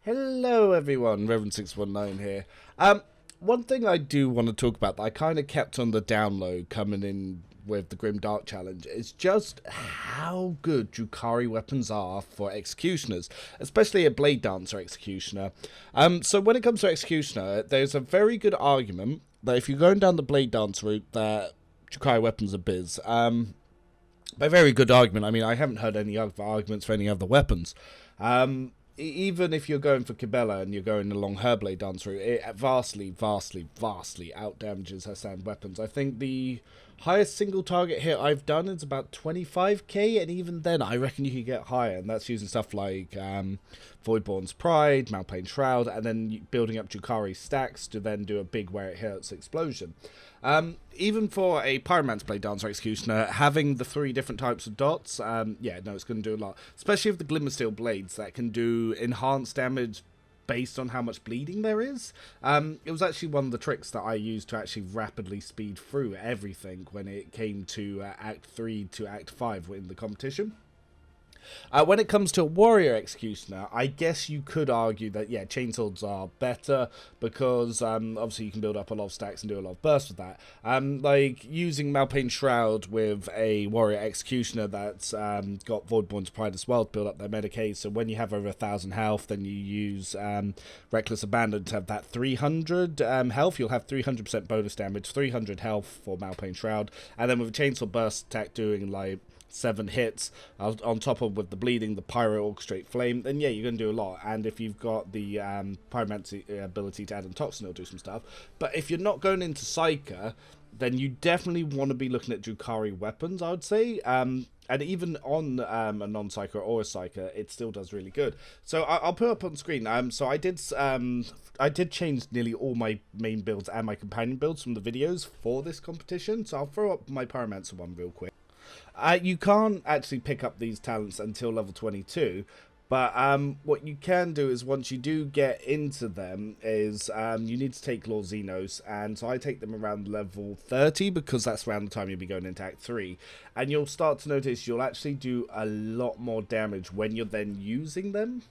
Hello everyone, Reverend619 here. One thing I do want to talk about that I kind of kept on the download coming in with the Grim Dark Challenge is just how good Jukari weapons are for Executioners, especially a Blade Dancer Executioner. So when it comes to Executioner, there's a very good argument that if you're going down the Blade Dancer route, that Jukari weapons are BiS. By very good argument, I mean I haven't heard any other arguments for any other weapons. Even if you're going for Cabela and you're going along her Blade Dance route, it vastly out-damages her standard weapons. I think the highest single target hit I've done is about 25k, and even then I reckon you could get higher, and that's using stuff like Voidborn's Pride, Malpain Shroud, and then building up Jukari stacks to then do a big where it hurts explosion. Even for a Pyromancer Blade Dancer Executioner, having the 3 different types of dots, yeah, no, it's going to do a lot. Especially with the Glimmer Steel Blades that can do enhanced damage based on how much bleeding there is. It was actually one of the tricks that I used to actually rapidly speed through everything when it came to Act 3 to Act 5 in the competition. When it comes to a Warrior Executioner, I guess you could argue that, yeah, chainswords are better because obviously you can build up a lot of stacks and do a lot of bursts with that. Like using Malpain Shroud with a Warrior Executioner that's got Voidborn's Pride as well to build up their Medicaid. So when you have over 1,000 health, then you use Reckless Abandon to have that 300 health. You'll have 300% bonus damage, 300 health for Malpain Shroud, and then with a Chainsaw Burst attack doing like 7 hits on top of with the bleeding, the Pyro Orchestrate Flame, then yeah, you're going to do a lot. And if you've got the Pyromancy ability to add on Toxin, it'll do some stuff. But if you're not going into Psyker, then you definitely want to be looking at Jukari weapons, I would say. And even on a non-Psyker or a Psyker, it still does really good. So I'll put up on screen. So I did change nearly all my main builds and my companion builds from the videos for this competition. So I'll throw up my Pyromancer one real quick. You can't actually pick up these talents until level 22, but what you can do is once you do get into them is you need to take Lord Xenos, and so I take them around level 30 because that's around the time you'll be going into Act 3, and you'll start to notice you'll actually do a lot more damage when you're then using them.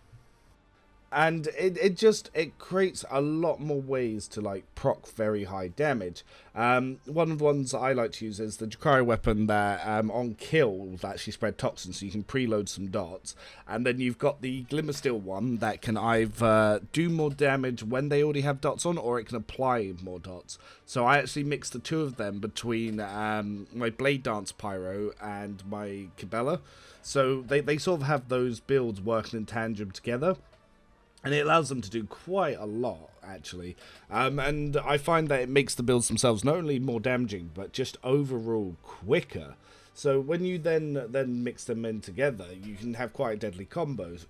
And it creates a lot more ways to like proc very high damage. One of the ones I like to use is the Jukari weapon that on kill will actually spread toxins, so you can preload some dots. And then you've got the Glimmer Steel one that can either do more damage when they already have dots on, or it can apply more dots. So I actually mix the 2 of them between my Blade Dance Pyro and my Cabela. So they sort of have those builds working in tandem together. And it allows them to do quite a lot, actually. And I find that it makes the builds themselves not only more damaging, but just overall quicker. So when you then mix them in together, you can have quite deadly combos.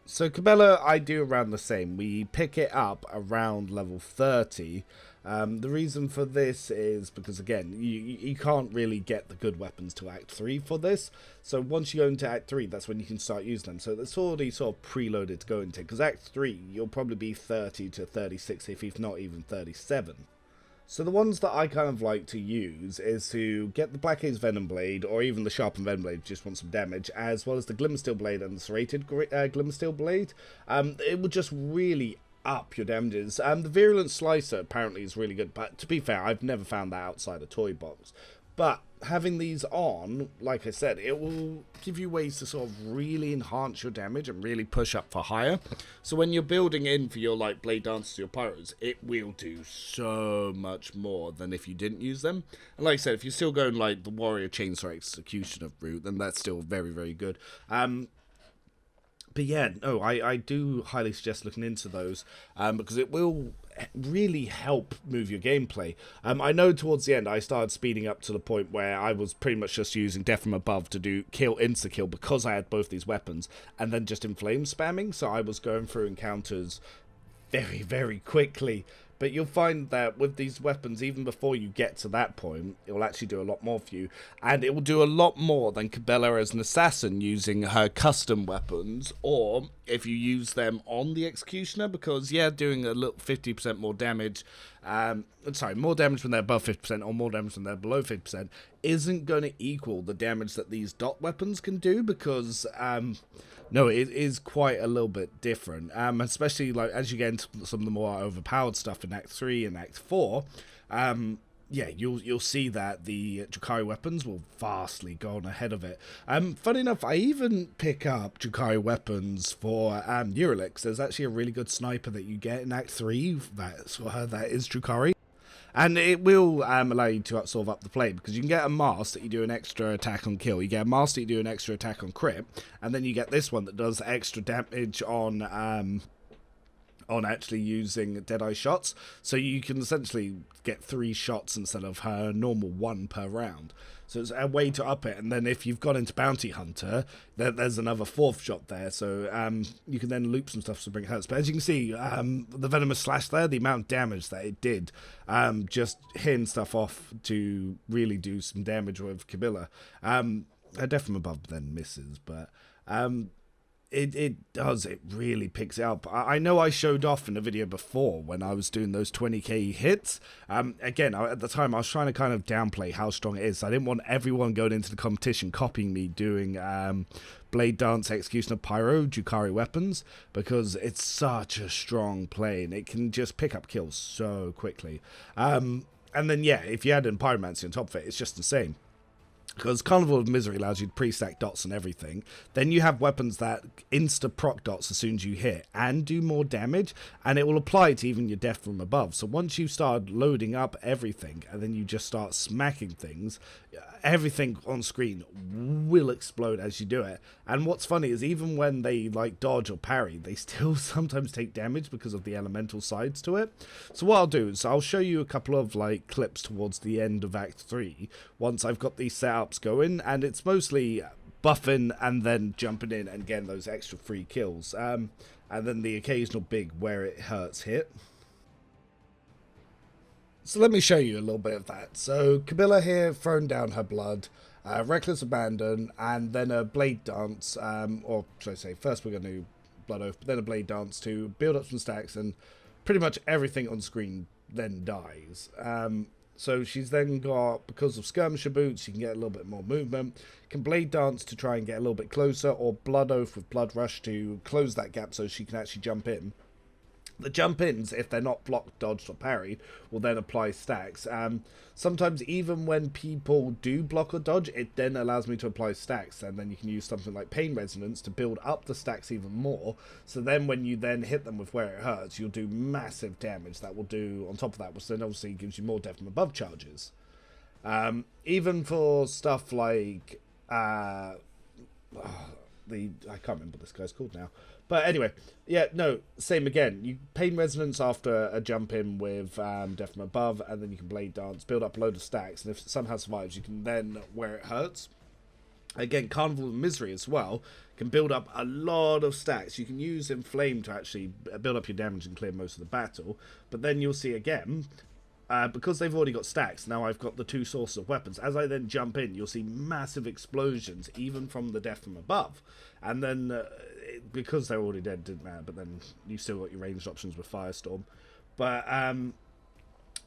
So Cabela, I do around the same. We pick it up around level 30. The reason for this is because, again, you can't really get the good weapons to Act 3 for this. So once you go into Act 3, that's when you can start using them. So it's already sort of preloaded to go into, because Act 3, you'll probably be 30 to 36, if not even 37. So the ones that I kind of like to use is to get the Black Haze Venom Blade, or even the Sharpened Venom Blade, just want some damage, as well as the Glimmer Steel Blade and the Serrated Glimmer Steel Blade. It would just really up your damages. The Virulent Slicer apparently is really good, but to be fair, I've never found that outside a toy box. But having these on, like I said, it will give you ways to sort of really enhance your damage and really push up for higher. So when you're building in for your like Blade Dancers, your Pyros, it will do so much more than if you didn't use them. And like I said, if you're still going like the Warrior Chainsaw Executioner route, then that's still very, very good. But yeah, no, I do highly suggest looking into those because it will really help move your gameplay. I know towards the end I started speeding up to the point where I was pretty much just using Death from Above to do insta-kill because I had both these weapons, and then just inflame spamming, so I was going through encounters very, very quickly. But you'll find that with these weapons, even before you get to that point, it will actually do a lot more for you. And it will do a lot more than Cabela as an assassin using her custom weapons, or if you use them on the Executioner, because, yeah, doing a little 50% more damage, more damage when they're above 50%, or more damage when they're below 50%, isn't going to equal the damage that these dot weapons can do, because no, it is quite a little bit different, especially like as you get into some of the more overpowered stuff in Act 3 and Act 4. Yeah, you'll see that the Jukari weapons will vastly go on ahead of it. Funny enough, I even pick up Jukari weapons for Urelix. There's actually a really good sniper that you get in Act 3 that is Jukari. And it will allow you to sort of up the play, because you can get a mask that you do an extra attack on kill. You get a mask that you do an extra attack on crit, and then you get this one that does extra damage on actually using Deadeye shots. So you can essentially get 3 shots instead of her normal 1 per round. So it's a way to up it. And then if you've gone into Bounty Hunter, there's another 4th shot there. So you can then loop some stuff to bring it hurts. But as you can see, the Venomous Slash there, the amount of damage that it did, just hitting stuff off to really do some damage with Kabila. Her Death from Above then misses, but it really picks it up. I know I showed off in a video before when I was doing those 20k hits. Again, at the time I was trying to kind of downplay how strong it is. I didn't want everyone going into the competition copying me doing Blade Dance, Executioner, Pyro, Jukari weapons, because it's such a strong play and it can just pick up kills so quickly. And then yeah, if you add in Pyromancy on top of it, it's just insane. Because Carnival of Misery allows you to pre-stack dots and everything. Then you have weapons that insta-proc dots as soon as you hit and do more damage, and it will apply to even your Death from Above. So once you start loading up everything and then you just start smacking things, everything on screen will explode as you do it. And what's funny is even when they like dodge or parry, they still sometimes take damage because of the elemental sides to it. So what I'll do is I'll show you a couple of like clips towards the end of Act 3 once I've got these setups going, and it's mostly buffing and then jumping in and getting those extra free kills, and then the occasional big where it hurts hit. So let me show you a little bit of that. So Kabila here, throwing down her blood, Reckless Abandon, and then a Blade Dance, or should I say, first we're going to do Blood Oath, then a Blade Dance to build up some stacks, and pretty much everything on screen then dies. So she's then got, because of Skirmisher Boots, you can get a little bit more movement. Can Blade Dance to try and get a little bit closer, or Blood Oath with Blood Rush to close that gap so she can actually jump in. The jump-ins, if they're not blocked, dodged, or parried, will then apply stacks. Sometimes even when people do block or dodge, it then allows me to apply stacks, and then you can use something like Pain Resonance to build up the stacks even more. So then when you then hit them with where it hurts, you'll do massive damage. That will do, on top of that, which then obviously gives you more Death from Above charges. Even for stuff like... I can't remember what this guy's called now. But anyway, yeah, no, same again. You Pain Resonance after a jump in with Death from Above, and then you can Blade Dance, build up a load of stacks, and if it somehow survives, you can then, where it hurts. Again, Carnival of Misery as well can build up a lot of stacks. You can use Inflame to actually build up your damage and clear most of the battle, but then you'll see again... because they've already got stacks, now I've got the 2 sources of weapons. As I then jump in, you'll see massive explosions, even from the Death from Above. And then, because they're already dead, didn't matter, but then you still got your ranged options with Firestorm. But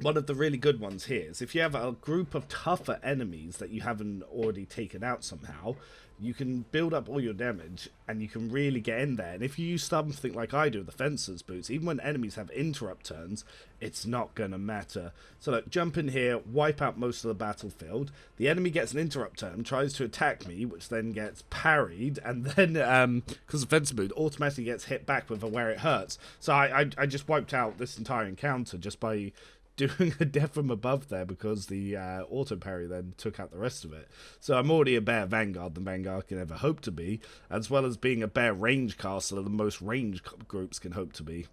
one of the really good ones here is if you have a group of tougher enemies that you haven't already taken out somehow, you can build up all your damage and you can really get in there. And if you use something like I do, the Fencer's Boots, even when enemies have interrupt turns, it's not going to matter. So look, jump in here, wipe out most of the battlefield. The enemy gets an interrupt turn, tries to attack me, which then gets parried, and then, because the Fencer's Boot automatically gets hit back with a where it hurts. So I just wiped out this entire encounter just by... doing a Death from Above there, because the auto parry then took out the rest of it. So I'm already a better Vanguard than Vanguard can ever hope to be, as well as being a better range caster than most range groups can hope to be.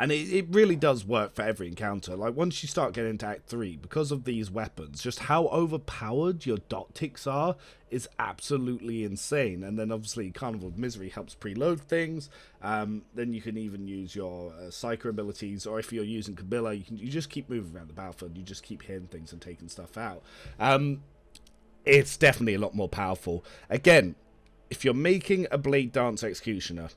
And it really does work for every encounter. Like, once you start getting into Act 3, because of these weapons, just how overpowered your dot ticks are is absolutely insane. And then, obviously, Carnival of Misery helps preload things. Then you can even use your Psyker abilities, or if you're using Kabila, you just keep moving around the battlefield. You just keep hitting things and taking stuff out. It's definitely a lot more powerful. Again, if you're making a Blade Dance Executioner,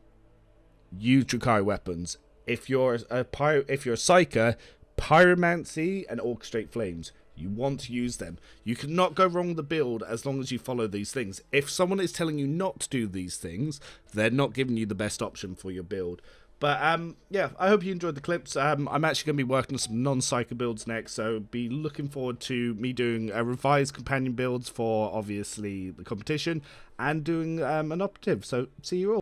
use Jukari weapons. If you're a Psyker, Pyromancy and Orchestrate Flames. You want to use them. You cannot go wrong with the build as long as you follow these things. If someone is telling you not to do these things, they're not giving you the best option for your build. But, yeah, I hope you enjoyed the clips. I'm actually going to be working on some non-psyker builds next, so be looking forward to me doing revised companion builds for, obviously, the competition, and doing an operative. So, see you all.